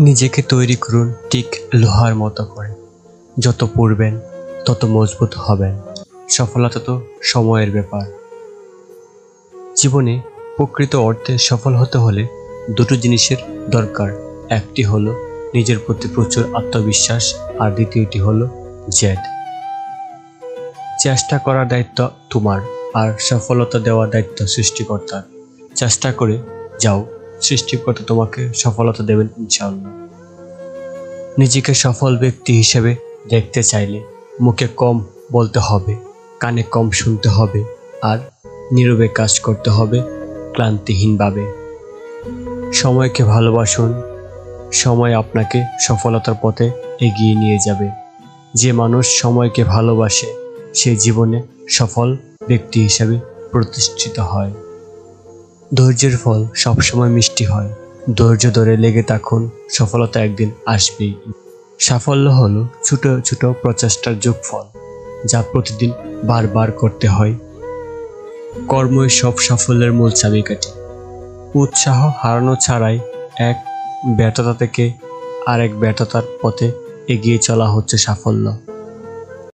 নিজেকে তৈরি করুন ঠিক লোহার মতো করে। যত পড়বেন তত মজবুত হবেন। সফলতা তো সময়ের ব্যাপার। জীবনে প্রকৃত অর্থে সফল হতে হলে দুটো জিনিসের দরকার। একটি হলো নিজের প্রতি প্রচুর আত্মবিশ্বাস, আর দ্বিতীয়টি হলো জেদ। চেষ্টা করার দায়িত্ব তোমার, আর সফলতা দেওয়ার দায়িত্ব সৃষ্টিকর্তার। চেষ্টা করে যাও, সৃষ্টিকর্তা তোমাকে সফলতা দেবেন ইনশাআল্লাহ। নিজেকে সফল ব্যক্তি হিসেবে দেখতে চাইলে মুখে কম বলতে হবে, কানে কম শুনতে হবে, আর নীরবে কাজ করতে হবে ক্লান্তিহীনভাবে। সময়কে ভালোবাসুন, সময় আপনাকে সফলতার পথে এগিয়ে নিয়ে যাবে। যে মানুষ সময়কে ভালোবাসে সে জীবনে সফল ব্যক্তি হিসেবে প্রতিষ্ঠিত হয়। ধৈর্যের ফল সবসময় মিষ্টি হয়। ধৈর্য ধরে লেগে থাকুন, সফলতা একদিন আসবেই। সাফল্য হলো ছোট ছোট প্রচেষ্টার যোগফল, যা প্রতিদিন বারবার করতে হয়। কর্মই সব সাফল্যের মূল চাবিকাঠি। উৎসাহ হারানো ছাড়াই এক ব্যর্থতা থেকে আরেক ব্যর্থতার পথে এগিয়ে চলা হচ্ছে সাফল্য।